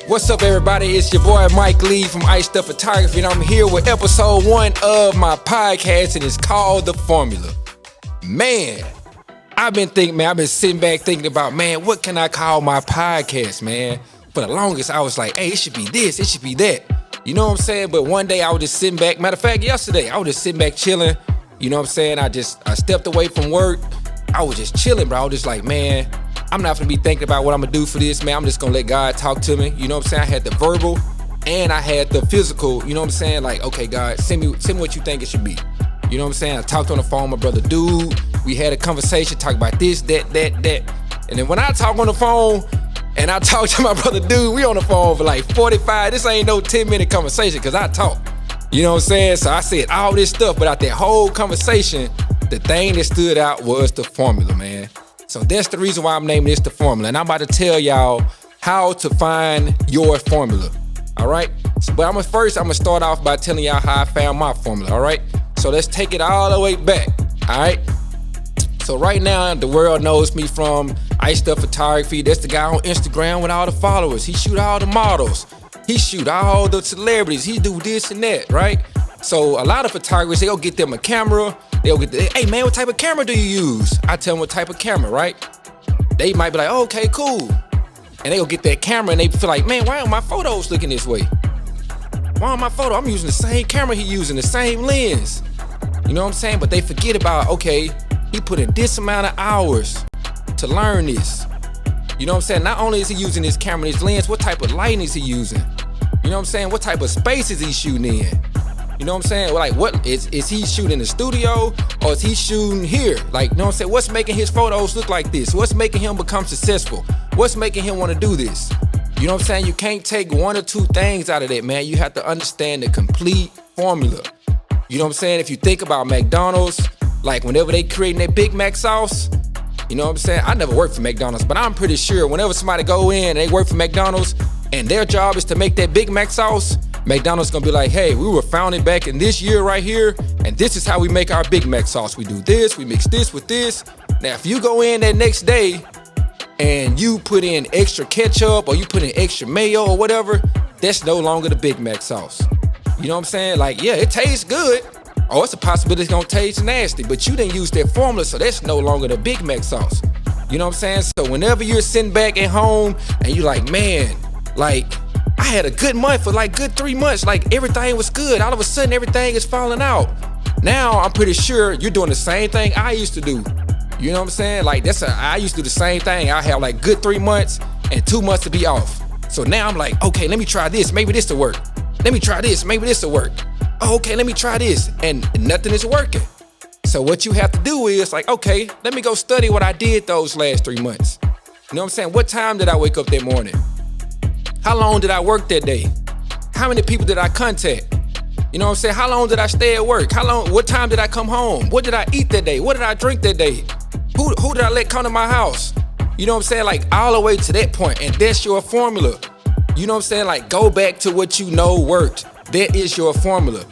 What's up, everybody? It's your boy Mike Lee from IcedUp Photography, and I'm here with episode 1 of my podcast, and it's called The Formula. Man, I've been sitting back thinking about, what can I call my podcast, man? For the longest, I was like, hey, it should be this, it should be that. You know what I'm saying? But one day I was just sitting back. Matter of fact, yesterday, I was just sitting back chilling. You know what I'm saying? I stepped away from work. I was just chilling, bro. I was just like, man, I'm not gonna be thinking about what I'm gonna do for this, man. I'm just gonna let God talk to me. You know what I'm saying? I had the verbal and I had the physical. You know what I'm saying? Like, okay, God, send me what you think it should be. You know what I'm saying? I talked on the phone with my brother, dude. We had a conversation, talk about this, that. And then when I talk on the phone and I talk to my brother, dude, we on the phone for like 45. This ain't no 10-minute conversation because I talk. You know what I'm saying? So I said all this stuff, but out that whole conversation, the thing that stood out was the formula, man. So that's the reason why I'm naming this The Formula. And I'm about to tell y'all how to find your formula, all right? But I'm gonna start off by telling y'all how I found my formula, all right? So let's take it all the way back, all right? So right now, the world knows me from IcedUp Photography. That's the guy on Instagram with all the followers. He shoot all the models. He shoot all the celebrities. He do this and that, right? So a lot of photographers, they'll get them a camera. Hey man, what type of camera do you use? I tell them what type of camera, right? They might be like, oh, okay, cool. And they'll get that camera and they feel like, man, why are my photos looking this way? Why are my photos? I'm using the same camera he using, the same lens. You know what I'm saying? But they forget about, okay, he put in this amount of hours to learn this. You know what I'm saying? Not only is he using this camera and his lens, what type of lighting is he using? You know what I'm saying? What type of space is he shooting in? You know what I'm saying? Like, what is he shooting in the studio or is he shooting here? Like, you know what I'm saying? What's making his photos look like this? What's making him become successful? What's making him want to do this? You know what I'm saying? You can't take one or two things out of that, man. You have to understand the complete formula. You know what I'm saying? If you think about McDonald's, like whenever they creating that Big Mac sauce, you know what I'm saying? I never worked for McDonald's, but I'm pretty sure whenever somebody go in and they work for McDonald's and their job is to make that Big Mac sauce, McDonald's gonna be like, hey, we were founded back in this year right here, and this is how we make our Big Mac sauce. We do this, we mix this with this. Now, if you go in that next day and you put in extra ketchup or you put in extra mayo or whatever, that's no longer the Big Mac sauce. You know what I'm saying? Like, yeah, it tastes good. Or it's a possibility it's gonna taste nasty, but you didn't use that formula, so that's no longer the Big Mac sauce. You know what I'm saying? So whenever you're sitting back at home and you're like, man, like, I had a good month for like good 3 months. Like everything was good. All of a sudden, everything is falling out. Now, I'm pretty sure you're doing the same thing I used to do. You know what I'm saying? Like I used to do the same thing. I have like good 3 months and 2 months to be off. So now I'm like, okay, let me try this. Maybe this will work. Let me try this. Maybe this will work. Oh, okay, let me try this. And nothing is working. So what you have to do is like, okay, let me go study what I did those last 3 months. You know what I'm saying? What time did I wake up that morning? How long did I work that day? How many people did I contact? You know what I'm saying? How long did I stay at work? What time did I come home? What did I eat that day? What did I drink that day? Who did I let come to my house? You know what I'm saying? Like all the way to that point, and that's your formula. You know what I'm saying? Like go back to what you know worked. That is your formula.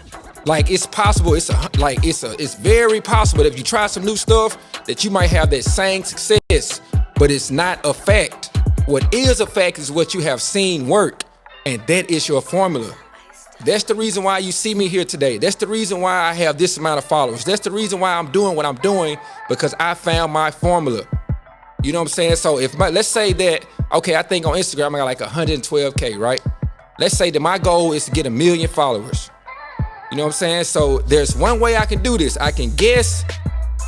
Like it's possible, it's very possible that if you try some new stuff that you might have that same success, but it's not a fact. What is a fact is what you have seen work, and that is your formula. That's the reason why you see me here today. That's the reason why I have this amount of followers. That's the reason why I'm doing what I'm doing, because I found my formula. You know what I'm saying? So let's say that, okay, I think on Instagram I got like 112K, right? Let's say that my goal is to get 1 million followers. You know what I'm saying? So there's one way I can do this. I can guess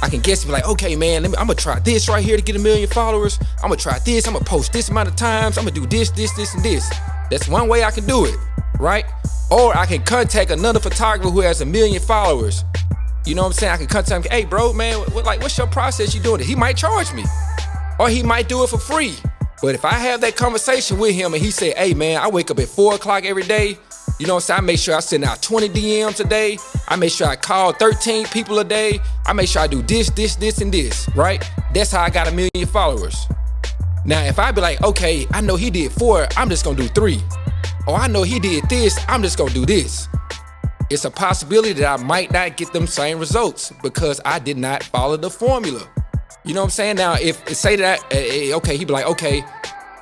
and be like, okay, man, I'm gonna try this right here to get 1 million followers. I'm gonna try this. I'm gonna post this amount of times. I'm gonna do this, and this. That's one way I can do it, right? Or I can contact another photographer who has 1 million followers. You know what I'm saying? I can contact him, hey, bro, man, what's your process you doing it? He might charge me, or he might do it for free. But if I have that conversation with him and he said, hey, man, I wake up at 4 o'clock every day. You know what I'm saying? I make sure I send out 20 DMs a day. I make sure I call 13 people a day. I make sure I do this, and this, right? That's how I got 1 million followers. Now, if I be like, okay, I know he did 4, I'm just gonna do 3. Or I know he did this, I'm just gonna do this. It's a possibility that I might not get them same results because I did not follow the formula. You know what I'm saying? Now, if say that, okay, he'd be like, okay,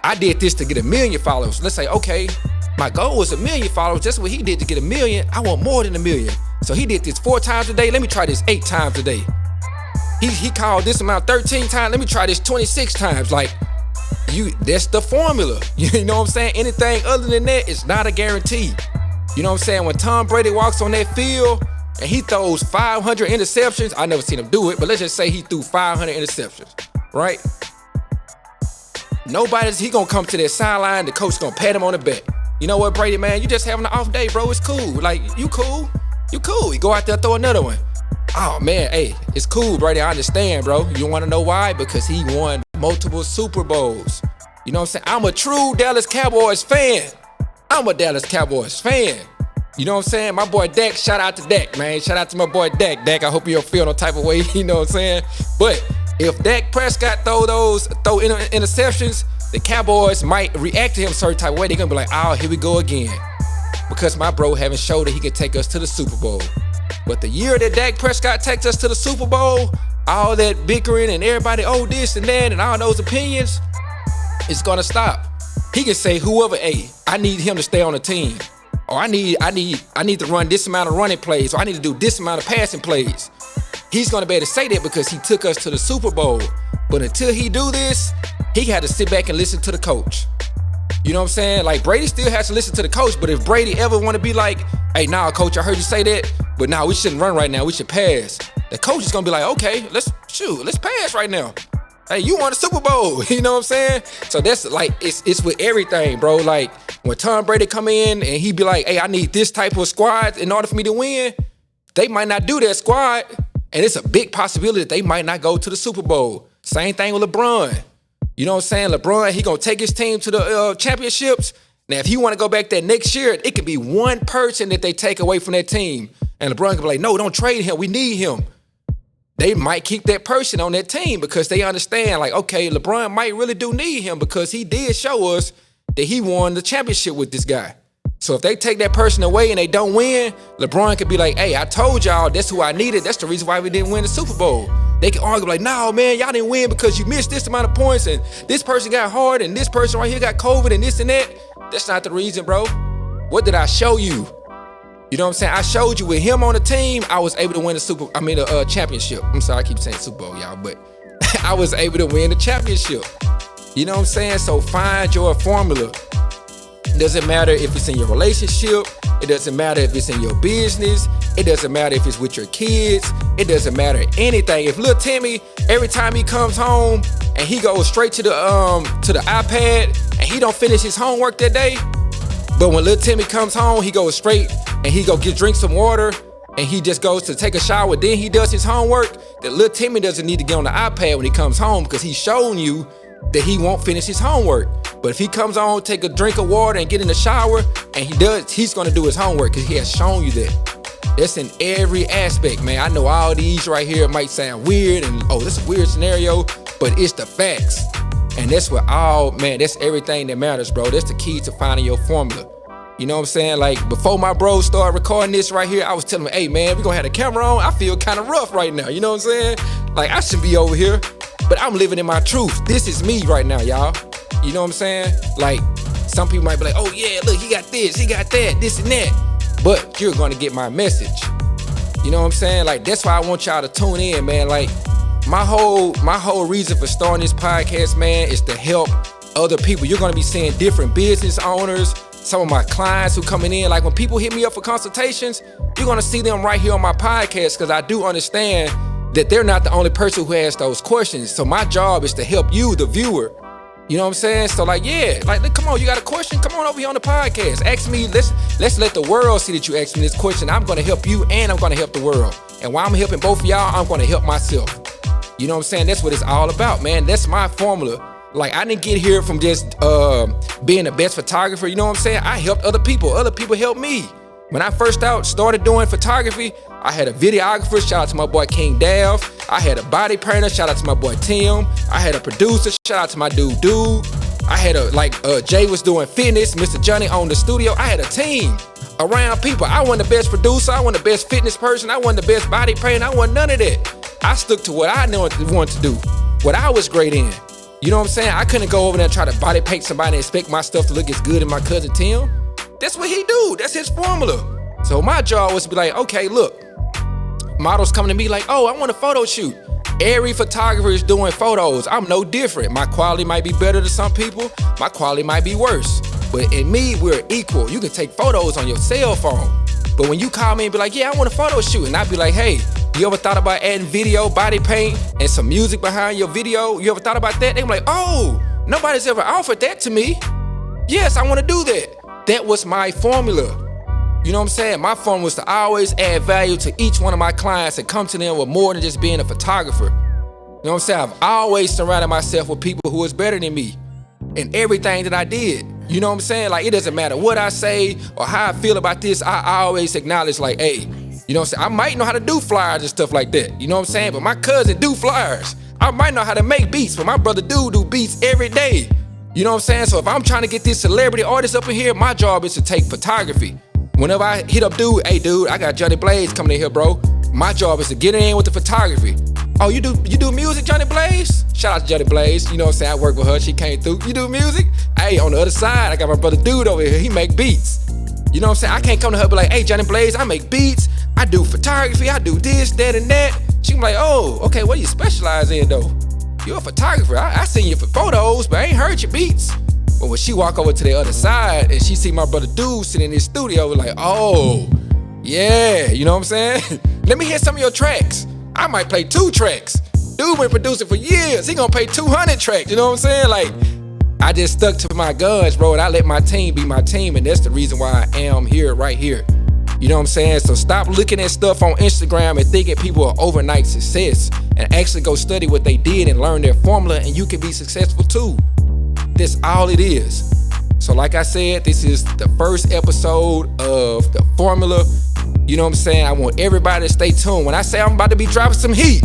I did this to get 1 million followers. Let's say, okay, my goal was 1 million followers. That's what he did to get 1 million. I want more than 1 million. So he did this 4 times a day. Let me try this 8 times a day. He called this amount 13 times. Let me try this 26 times. Like, that's the formula. You know what I'm saying? Anything other than that is not a guarantee. You know what I'm saying? When Tom Brady walks on that field and he throws 500 interceptions, I never seen him do it, but let's just say he threw 500 interceptions, right? He gonna come to that sideline, the coach gonna pat him on the back. You know what, Brady, man, you just having an off day, bro. It's cool. Like, you cool. You go out there, throw another one. Oh, man, hey, it's cool, Brady. I understand, bro. You want to know why? Because he won multiple Super Bowls. You know what I'm saying? I'm a true Dallas Cowboys fan. I'm a Dallas Cowboys fan. You know what I'm saying? My boy Dak, shout out to Dak, man. Shout out to my boy Dak. Dak, I hope you don't feel no type of way, you know what I'm saying? But if Dak Prescott throw interceptions, the Cowboys might react to him a certain type of way. They're going to be like, oh, here we go again. Because my bro haven't showed that he can take us to the Super Bowl. But the year that Dak Prescott takes us to the Super Bowl, all that bickering and everybody, oh, this and that, and all those opinions, it's gonna stop. He can say whoever, hey, I need him to stay on the team. Or I need to run this amount of running plays, or I need to do this amount of passing plays. He's gonna be able to say that because he took us to the Super Bowl. But until he do this, he had to sit back and listen to the coach. You know what I'm saying? Like, Brady still has to listen to the coach, but if Brady ever want to be like, hey, nah, coach, I heard you say that, but nah, we shouldn't run right now, we should pass. The coach is going to be like, okay, let's pass right now. Hey, you won the Super Bowl, you know what I'm saying? So that's like, it's with everything, bro. Like, when Tom Brady come in and he be like, hey, I need this type of squad in order for me to win, they might not do that squad, and it's a big possibility that they might not go to the Super Bowl. Same thing with LeBron. You know what I'm saying? LeBron, he gonna take his team to the championships. Now, if he want to go back there next year, it could be one person that they take away from that team. And LeBron could be like, no, don't trade him. We need him. They might keep that person on that team because they understand, like, okay, LeBron might really do need him because he did show us that he won the championship with this guy. So if they take that person away and they don't win, LeBron could be like, hey, I told y'all that's who I needed. That's the reason why we didn't win the Super Bowl. They can argue like, no, man, y'all didn't win because you missed this amount of points and this person got hard and this person right here got COVID and this and that. That's not the reason, bro. What did I show you? You know what I'm saying? I showed you with him on the team, I was able to win the championship. I'm sorry, I keep saying Super Bowl, y'all, but I was able to win the championship. You know what I'm saying? So find your formula. It doesn't matter if it's in your relationship. It doesn't matter if it's in your business. It doesn't matter if it's with your kids. It doesn't matter anything. If little Timmy, every time he comes home and he goes straight to the iPad and he don't finish his homework that day, but when little Timmy comes home, he goes straight and he go drink some water and he just goes to take a shower, then he does his homework, that little Timmy doesn't need to get on the iPad when he comes home because he's showing you that he won't finish his homework. But if he comes on, take a drink of water and get in the shower, and he's gonna do his homework because he has shown you that. That's in every aspect, man. I know all these right here might sound weird and, oh, this is a weird scenario, but it's the facts. And that's that's everything that matters, bro. That's the key to finding your formula. You know what I'm saying? Like, before my bros started recording this right here, I was telling them, hey, man, we're gonna have the camera on. I feel kind of rough right now. You know what I'm saying? Like, I shouldn't be over here, but I'm living in my truth. This is me right now, y'all. You know what I'm saying? Like, some people might be like, oh, yeah, look, he got this, he got that, this and that. But you're gonna get my message. You know what I'm saying? Like, that's why I want y'all to tune in, man. Like, my whole reason for starting this podcast, man, is to help other people. You're gonna be seeing different business owners, some of my clients who coming in. Like, when people hit me up for consultations, you're gonna see them right here on my podcast because I do understand that they're not the only person who has those questions. So my job is to help you, the viewer. You know what I'm saying? So like, yeah, like, come on, you got a question? Come on over here on the podcast. Ask me, let's let the world see that you asked me this question. I'm gonna help you and I'm gonna help the world. And while I'm helping both of y'all, I'm gonna help myself. You know what I'm saying? That's what it's all about, man. That's my formula. Like, I didn't get here from just being the best photographer, you know what I'm saying? I helped other people helped me. When I first started doing photography, I had a videographer, shout out to my boy King Dav. I had a body painter, shout out to my boy Tim. I had a producer, shout out to my dude. I had Jay was doing fitness, Mr. Johnny owned the studio. I had a team around people. I wasn't the best producer, I wasn't the best fitness person, I wasn't the best body painter, I wasn't none of that. I stuck to what I wanted to do, what I was great in. You know what I'm saying? I couldn't go over there and try to body paint somebody and expect my stuff to look as good as my cousin Tim. That's what he do. That's his formula. So my job was to be like, okay, look, models coming to me like, oh, I want a photo shoot. Every photographer is doing photos. I'm no different. My quality might be better than some people. My quality might be worse. But in me, we're equal. You can take photos on your cell phone. But when you call me and be like, yeah, I want a photo shoot. And I'd be like, hey, you ever thought about adding video, body paint, and some music behind your video? You ever thought about that? They be like, oh, nobody's ever offered that to me. Yes, I want to do that. That was my formula. You know what I'm saying? My formula was to always add value to each one of my clients and come to them with more than just being a photographer. You know what I'm saying? I've always surrounded myself with people who was better than me in everything that I did. You know what I'm saying? Like, it doesn't matter what I say or how I feel about this. I always acknowledge, like, hey, you know what I'm saying? I might know how to do flyers and stuff like that. You know what I'm saying? But my cousin do flyers. I might know how to make beats, but my brother do beats every day. You know what I'm saying? So if I'm trying to get this celebrity artist up in here, my job is to take photography. Whenever I hit up dude, hey dude, I got Johnny Blaze coming in here, bro. My job is to get in with the photography. Oh, you do music, Johnny Blaze? Shout out to Johnny Blaze. You know what I'm saying? I work with her. She came through. You do music? Hey, on the other side, I got my brother dude over here. He make beats. You know what I'm saying? I can't come to her and be like, hey, Johnny Blaze, I make beats. I do photography. I do this, that, and that. She can be like, oh, okay, what do you specialize in, though? You're a photographer. I seen you for photos, but I ain't heard your beats. But when she walk over to the other side and she see my brother dude sitting in his studio, we're like, oh, yeah, you know what I'm saying? Let me hear some of your tracks. I might play 2 tracks. Dude been producing for years. He gonna play 200 tracks, you know what I'm saying? Like, I just stuck to my guns, bro, and I let my team be my team, and that's the reason why I am here, right here. You know what I'm saying? So stop looking at stuff on Instagram and thinking people are overnight success, and actually go study what they did and learn their formula, and you can be successful too. That's all it is. So like I said, this is the first episode of the formula. You know what I'm saying? I want everybody to stay tuned. When I say I'm about to be dropping some heat,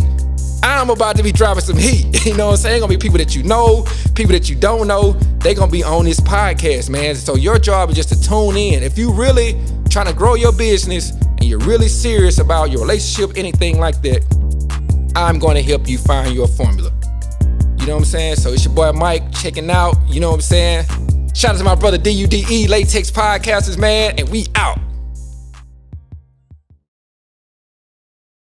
I'm about to be dropping some heat. You know what I'm saying? Gonna be people that you know, people that you don't know. They gonna be on this podcast, man. So your job is just to tune in. If you really trying to grow your business and you're really serious about your relationship, anything like that, I'm gonna help you find your formula. You know what I'm saying? So it's your boy Mike checking out. You know what I'm saying? Shout out to my brother DUDE, Latex Podcasters, man, and we out.